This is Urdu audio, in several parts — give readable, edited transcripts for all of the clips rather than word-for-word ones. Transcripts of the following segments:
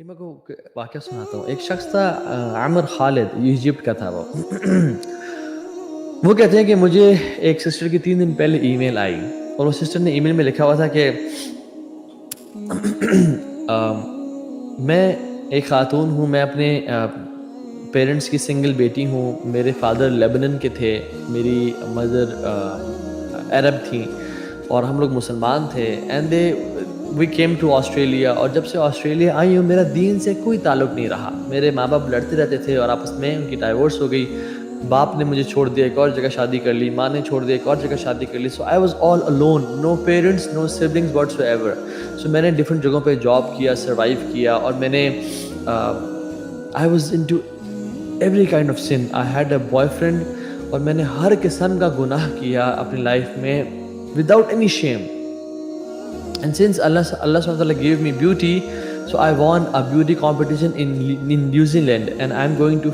یہ میں کو واقعہ سناتا ہوں. ایک شخص تھا عامر خالد, ایجپٹ کا تھا وہ. وہ کہتے ہیں کہ مجھے ایک سسٹر کی 3 دن پہلے ای میل آئی, اور وہ سسٹر نے ای میل میں لکھا ہوا تھا کہ میں ایک خاتون ہوں, میں اپنے پیرنٹس کی سنگل بیٹی ہوں, میرے فادر لیبنن کے تھے, میری مدر عرب تھیں, اور ہم لوگ مسلمان تھے. And we came to Australia, اور جب سے آسٹریلیا آئی ہوں میرا دین سے کوئی تعلق نہیں رہا. میرے ماں باپ لڑتے رہتے تھے اور آپس میں ان کی ڈائیورس ہو گئی. باپ نے مجھے چھوڑ دیا, ایک اور جگہ شادی کر لی, ماں نے چھوڑ دیا, ایک اور جگہ شادی کر لی. So I was all alone, no parents, no siblings whatsoever. So میں نے ڈفرینٹ جگہوں پہ جاب کیا, سروائیو کیا, اور میں نے I was into every kind of sin. I had a boyfriend, اور میں نے ہر قسم کا گناہ کیا اپنی لائف میں without any shame. And since Allah subhanahu wa ta'ala gave me beauty, so I won a beauty competition in New Zealand, and I'm going to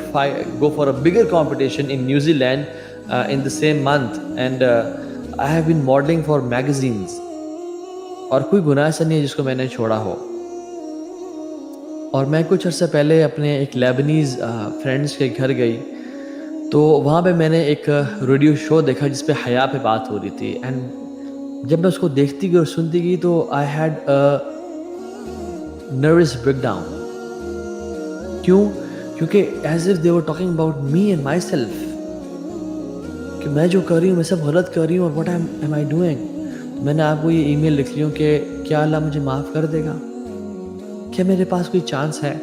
go for a bigger competition in New Zealand in the same month. And I have been modeling for magazines. اور کوئی گناہ ایسا نہیں ہے جس کو میں نے چھوڑا ہو. اور میں کچھ عرصہ پہلے اپنے ایک لیبنیز فرینڈس کے گھر گئی, تو وہاں پہ میں نے ایک ریڈیو شو دیکھا جس پہ حیا پہ بات ہو رہی تھی. اینڈ جب میں اس کو دیکھتی گئی اور سنتی گئی تو I had nervous breakdown. کیونکہ as if they were talking about me and myself, کہ میں جو کر رہی ہوں میں سب غلط کر رہی ہوں, اور واٹ ایم آئی ڈوئنگ. میں نے آپ کو یہ ای میل لکھ لی ہوں کہ کیا اللہ مجھے معاف کر دے گا, کیا میرے پاس کوئی چانس ہے.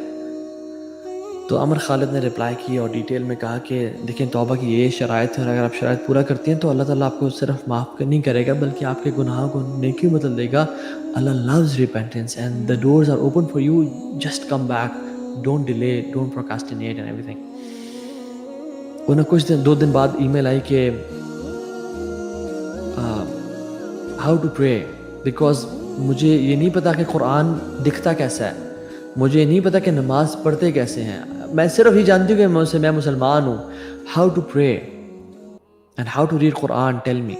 تو عامر خالد نے رپلائی کی اور ڈیٹیل میں کہا کہ دیکھیں توبہ کی یہ شرائط ہے, اور اگر آپ شرائط پورا کرتی ہیں تو اللہ تعالیٰ آپ کو صرف معاف نہیں کرے گا بلکہ آپ کے گناہوں کو نیکی میں بدل دے گا. اللہ loves repentance and the doors are open for you, just come back, don't delay, don't procrastinate and everything. انہیں کچھ 2 دن بعد ای میل آئی کہ how to pray, because مجھے یہ نہیں پتا کہ قرآن دکھتا کیسا ہے, مجھے یہ نہیں پتا کہ نماز پڑھتے کیسے ہیں, میں صرف یہ جانتی ہوں کہ میں مسلمان ہوں. How to pray and how to read Quran, tell me.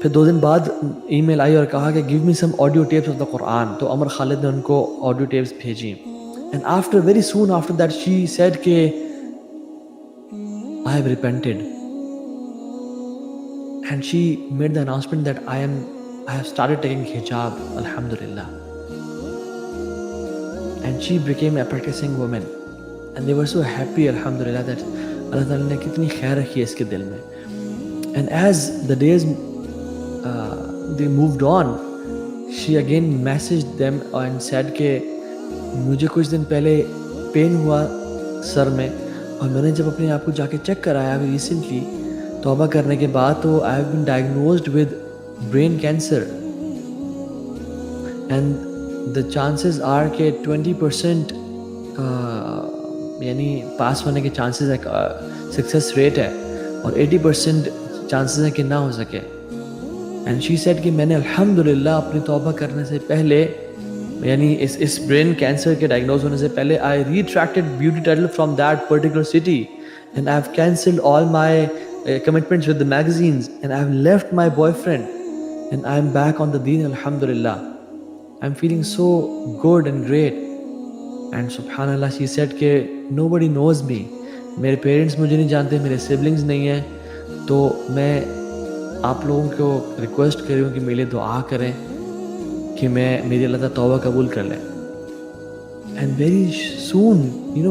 پھر 2 دن بعد ای میل آئی اور کہا کہ give me some audio tapes of the Quran. تو عمر خالد نے ان کو آڈیو ٹیپس بھیجی. And after very soon after that she said کہ I have repented, and she made the announcement that I have started taking حجاب, الحمدللہ. And she became a practicing woman, and they were so happy, alhamdulillah, that Allah Ta'ala نے کتنی خیر رکھی ہے اس کے دل میں. And as the days they moved on, she again messaged them and said کہ مجھے کچھ دن پہلے پین ہوا سر میں, اور میں نے جب اپنے آپ کو جا کے چیک کرایا ابھی ریسنٹلی توبہ کرنے کے بعد, تو I have been diagnosed with brain cancer, and the chances are کہ 20% یعنی پاس ہونے کے چانسز ہے, سکسیس ریٹ ہے, اور 80% چانسز ہیں کہ نہ ہو سکے. اینڈ شی سیڈ کہ میں نے الحمدللہ اپنی توبہ کرنے سے پہلے, یعنی اس برین کینسر کے ڈائگنوز ہونے سے پہلے, I retracted beauty title from that particular city, and I have cancelled all my commitments with the magazines, and I have left my boyfriend, and I am back on the دین, الحمدللہ. I'm feeling so good and great. And subhanallah, she said کہ nobody knows me, میرے پیرنٹس مجھے نہیں جانتے, میرے سبلنگز نہیں ہیں, تو میں آپ لوگوں کو ریکویسٹ کر رہی ہوں کہ میرے لیے دعا کریں کہ میری اللہ تعالیٰ توبہ قبول کر لیں. And very soon,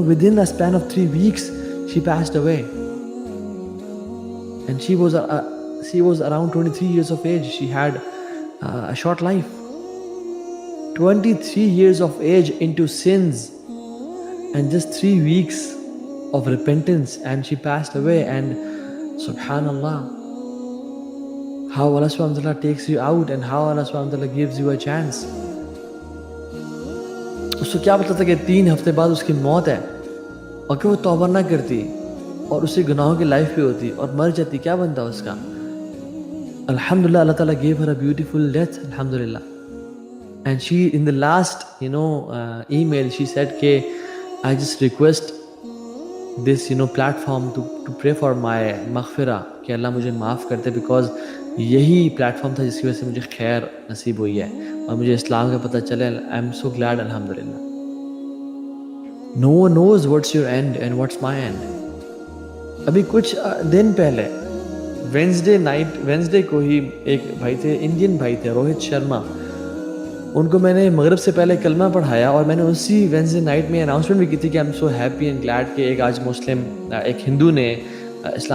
within a span of 3 weeks, she passed away. And she was around 23 years of age. She had a short life. 23 years of age into sins, and just 3 weeks of repentance, and she passed away. And subhanallah, how Allah subhanahu wa ta'ala takes you out, and how Allah subhanahu wa ta'ala gives you a chance. اس کو کیا پتا تھا کہ 3 ہفتے بعد اس کی موت ہے, اور کہ وہ توبہ نہ کرتی اور اسی گناہوں کی لائف پہ ہوتی اور مر جاتی, کیا بنتا اس کا. الحمدللہ, اللہ تعالیٰ gave her a beautiful death, alhamdulillah. And she, in the last, email, she said کہ I just request this, platform to pray for my مغفرہ, کہ اللہ مجھے معاف کرتے, because یہی پلیٹ فارم تھا جس کی وجہ سے مجھے خیر نصیب ہوئی ہے اور مجھے اسلام کا پتہ چلے. I am so glad, الحمدللہ. No one knows what's your end and what's my end. ابھی کچھ دن پہلے وینسڈے کو ہی ایک بھائی تھے، انڈین بھائی تھے، روہت شرما، ان کو میں نے مغرب سے پہلے کلمہ پڑھایا، اور میں نے اسی وینسڈے نائٹ میں اناؤنسمنٹ بھی کی تھی کہ I am so happy and glad کہ ایک آج مسلم، ایک ہندو نے اسلام